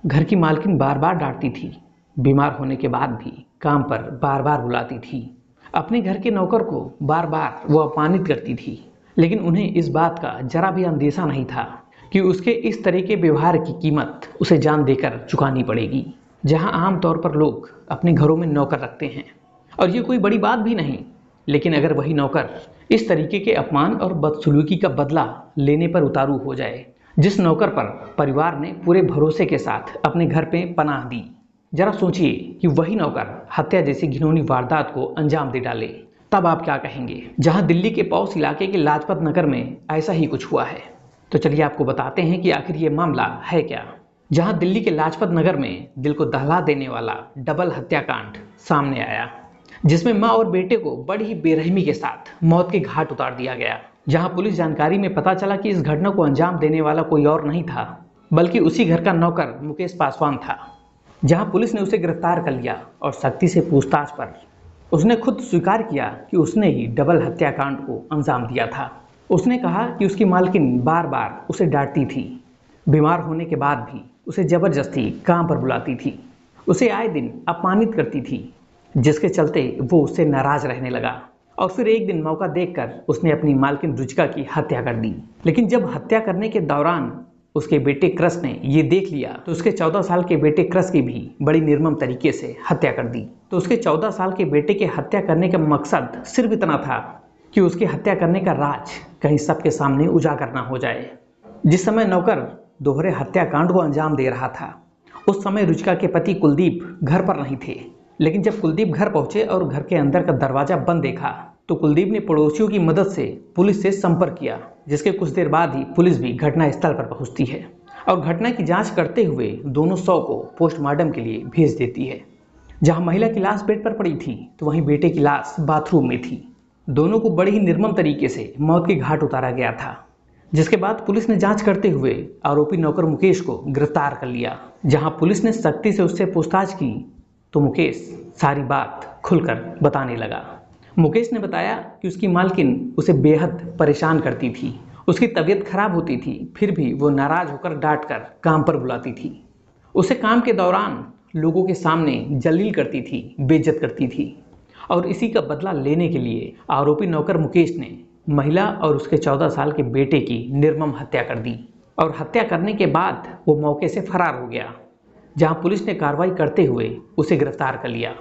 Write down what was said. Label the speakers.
Speaker 1: घर की मालकिन बार बार डांटती थी। बीमार होने के बाद भी काम पर बार बार बुलाती थी। अपने घर के नौकर को बार बार वो अपमानित करती थी। लेकिन उन्हें इस बात का जरा भी अंदेशा नहीं था कि उसके इस तरह के व्यवहार की कीमत उसे जान देकर चुकानी पड़ेगी। जहां आम तौर पर लोग अपने घरों में नौकर रखते हैं और ये कोई बड़ी बात भी नहीं, लेकिन अगर वही नौकर इस तरीके के अपमान और बदसलूकी का बदला लेने पर उतारू हो जाए, जिस नौकर पर परिवार ने पूरे भरोसे के साथ अपने घर पे पनाह दी, जरा सोचिए कि वही नौकर हत्या जैसी घिनौनी वारदात को अंजाम दे डाले, तब आप क्या कहेंगे। जहां दिल्ली के पौस इलाके के लाजपत नगर में ऐसा ही कुछ हुआ है। तो चलिए आपको बताते हैं कि आखिर ये मामला है क्या। जहां दिल्ली के लाजपत नगर में दिल को दहला देने वाला डबल हत्याकांड सामने आया, जिसमें मां और बेटे को बड़ी ही बेरहमी के साथ मौत के घाट उतार दिया गया। जहां पुलिस जानकारी में पता चला कि इस घटना को अंजाम देने वाला कोई और नहीं था, बल्कि उसी घर का नौकर मुकेश पासवान था। जहां पुलिस ने उसे गिरफ्तार कर लिया और सख्ती से पूछताछ पर उसने खुद स्वीकार किया कि उसने ही डबल हत्याकांड को अंजाम दिया था। उसने कहा कि उसकी मालकिन बार बार उसे डांटती थी। बीमार होने के बाद भी उसे जबरदस्ती काम पर बुलाती थी, उसे आए दिन अपमानित करती थी, जिसके चलते वो उससे नाराज रहने लगा। और फिर एक दिन मौका देखकर उसने अपनी मालकिन रुचिका की हत्या कर दी। लेकिन जब हत्या करने के दौरान उसके बेटे क्रस ने ये देख लिया, तो उसके 14 साल के बेटे क्रस की भी बड़ी निर्मम तरीके से हत्या कर दी। तो उसके 14 साल के बेटे के हत्या करने का मकसद सिर्फ इतना था कि उसकी हत्या करने का राज कहीं सबके सामने उजागर ना हो जाए। जिस समय नौकर दोहरे हत्याकांड को अंजाम दे रहा था, उस समय रुचिका के पति कुलदीप घर पर नहीं थे। लेकिन जब कुलदीप घर पहुंचे और घर के अंदर का दरवाजा बंद देखा, तो कुलदीप ने पड़ोसियों की मदद से पुलिस से संपर्क किया, जिसके कुछ देर बाद ही पुलिस भी घटना स्थल पर पहुंचती है और घटना की जांच करते हुए दोनों शव को पोस्टमार्टम के लिए भेज देती है। जहां महिला की लाश बेड पर पड़ी थी, तो वहीं बेटे की लाश बाथरूम में थी। दोनों को बड़ी ही निर्मम तरीके से मौत के घाट उतारा गया था। जिसके बाद पुलिस ने जांच करते हुए आरोपी नौकर मुकेश को गिरफ्तार कर लिया। जहां पुलिस ने सख्ती से उससे पूछताछ की, तो मुकेश सारी बात खुलकर बताने लगा। मुकेश ने बताया कि उसकी मालकिन उसे बेहद परेशान करती थी, उसकी तबीयत खराब होती थी, फिर भी वो नाराज होकर डांट कर काम पर बुलाती थी। उसे काम के दौरान लोगों के सामने जलील करती थी, बेइज्जत करती थी। और इसी का बदला लेने के लिए आरोपी नौकर मुकेश ने महिला और उसके 14 साल के बेटे की निर्मम हत्या कर दी और हत्या करने के बाद वो मौके से फरार हो गया। जहां पुलिस ने कार्रवाई करते हुए उसे गिरफ्तार कर लिया।